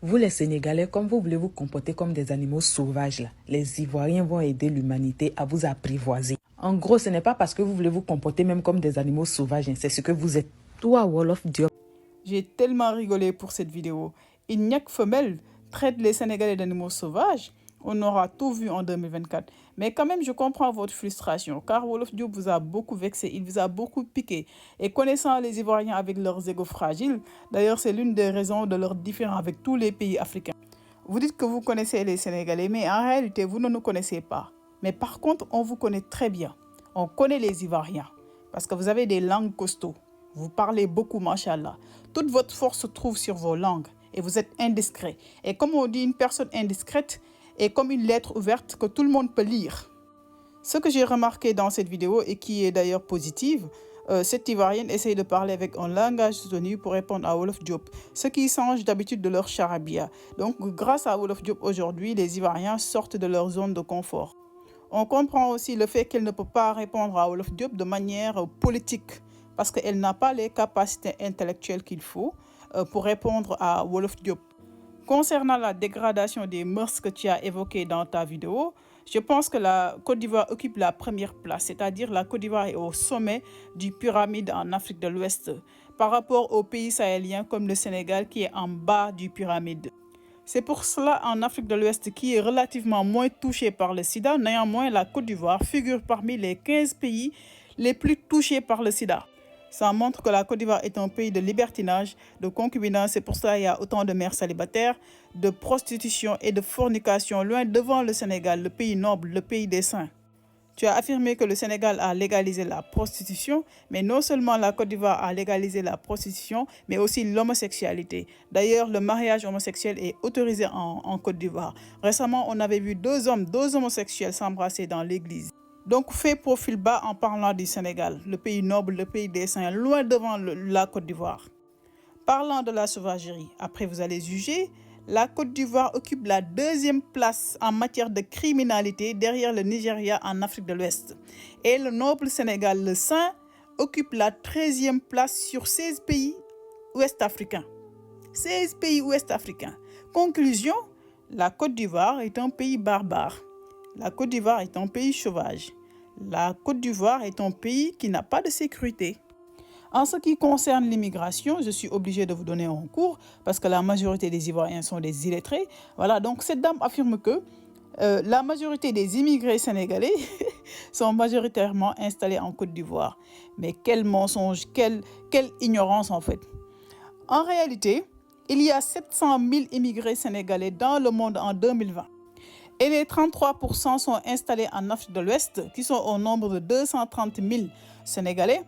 Vous les Sénégalais, comme vous voulez vous comporter comme des animaux sauvages, là, les Ivoiriens vont aider l'humanité à vous apprivoiser. En gros, ce n'est pas parce que vous voulez vous comporter même comme des animaux sauvages, c'est ce que vous êtes. Toi, Wolof Diop. J'ai tellement rigolé pour cette vidéo. Ignac Femelle traite les Sénégalais d'animaux sauvages. On aura tout vu en 2024. Mais quand même, je comprends votre frustration, car Wolof Diop vous a beaucoup vexé, il vous a beaucoup piqué. Et connaissant les Ivoiriens avec leurs égos fragiles, d'ailleurs, c'est l'une des raisons de leur différend avec tous les pays africains. Vous dites que vous connaissez les Sénégalais, mais en réalité, vous ne nous connaissez pas. Mais par contre, on vous connaît très bien. On connaît les Ivoiriens, parce que vous avez des langues costauds. Vous parlez beaucoup, machallah. Toute votre force se trouve sur vos langues et vous êtes indiscret. Et comme on dit, une personne indiscrète est comme une lettre ouverte que tout le monde peut lire. Ce que j'ai remarqué dans cette vidéo et qui est d'ailleurs positive, cette Ivoirienne essaye de parler avec un langage soutenu pour répondre à Wolof Diop, ce qui change d'habitude de leur charabia. Donc grâce à Wolof Diop aujourd'hui, les Ivoiriens sortent de leur zone de confort. On comprend aussi le fait qu'elle ne peut pas répondre à Wolof Diop de manière politique, parce qu'elle n'a pas les capacités intellectuelles qu'il faut pour répondre à Wolof Diop. Concernant la dégradation des mœurs que tu as évoquée dans ta vidéo, je pense que la Côte d'Ivoire occupe la première place, c'est-à-dire la Côte d'Ivoire est au sommet du pyramide en Afrique de l'Ouest, par rapport aux pays sahéliens comme le Sénégal qui est en bas du pyramide. C'est pour cela en Afrique de l'Ouest qui est relativement moins touché par le sida, néanmoins la Côte d'Ivoire figure parmi les 15 pays les plus touchés par le sida. Ça montre que la Côte d'Ivoire est un pays de libertinage, de concubinage. C'est pour ça qu'il y a autant de mères célibataires, de prostitution et de fornication, loin devant le Sénégal, le pays noble, le pays des saints. Tu as affirmé que le Sénégal a légalisé la prostitution, mais non seulement la Côte d'Ivoire a légalisé la prostitution, mais aussi l'homosexualité. D'ailleurs, le mariage homosexuel est autorisé en Côte d'Ivoire. Récemment, on avait vu deux homosexuels s'embrasser dans l'église. Donc, fait profil bas en parlant du Sénégal, le pays noble, le pays des saints, loin devant la Côte d'Ivoire. Parlant de la sauvagerie, après vous allez juger, la Côte d'Ivoire occupe la deuxième place en matière de criminalité derrière le Nigeria en Afrique de l'Ouest. Et le noble Sénégal, le Saint, occupe la 13e place sur 16 pays ouest-africains. 16 pays ouest-africains. Conclusion, la Côte d'Ivoire est un pays barbare. La Côte d'Ivoire est un pays sauvage. La Côte d'Ivoire est un pays qui n'a pas de sécurité. En ce qui concerne l'immigration, je suis obligée de vous donner un cours parce que la majorité des Ivoiriens sont des illettrés. Voilà, donc cette dame affirme que la majorité des immigrés sénégalais sont majoritairement installés en Côte d'Ivoire. Mais quel mensonge, quelle ignorance en fait. En réalité, il y a 700 000 immigrés sénégalais dans le monde en 2020. Et les 33% sont installés en Afrique de l'Ouest, qui sont au nombre de 230 000 Sénégalais,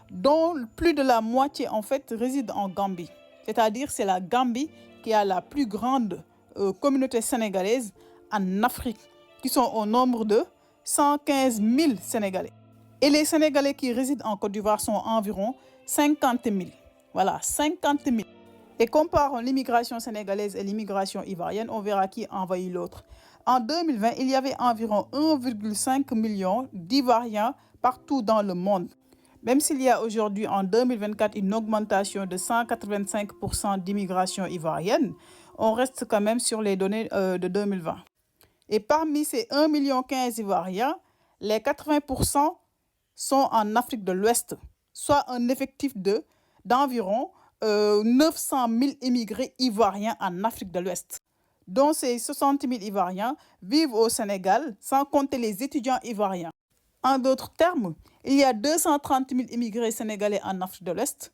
dont plus de la moitié en fait réside en Gambie. C'est-à-dire c'est la Gambie qui a la plus grande communauté sénégalaise en Afrique, qui sont au nombre de 115 000 Sénégalais. Et les Sénégalais qui résident en Côte d'Ivoire sont environ 50 000. Voilà, 50 000. Et comparons l'immigration sénégalaise et l'immigration ivoirienne, on verra qui envahit l'autre. En 2020, il y avait environ 1,5 million d'Ivoiriens partout dans le monde. Même s'il y a aujourd'hui en 2024 une augmentation de 185% d'immigration ivoirienne, on reste quand même sur les données de 2020. Et parmi ces 1,15 million d'Ivoiriens, les 80% sont en Afrique de l'Ouest, soit un effectif d'environ 900 000 immigrés ivoiriens en Afrique de l'Ouest, dont ces 60 000 Ivoiriens vivent au Sénégal, sans compter les étudiants ivoiriens. En d'autres termes, il y a 230 000 immigrés sénégalais en Afrique de l'Ouest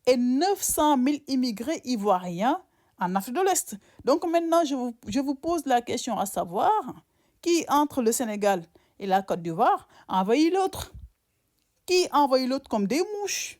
et 900 000 immigrés ivoiriens en Afrique de l'Ouest. Donc maintenant, je vous pose la question à savoir, qui entre le Sénégal et la Côte d'Ivoire envahit l'autre? Qui envahit l'autre comme des mouches?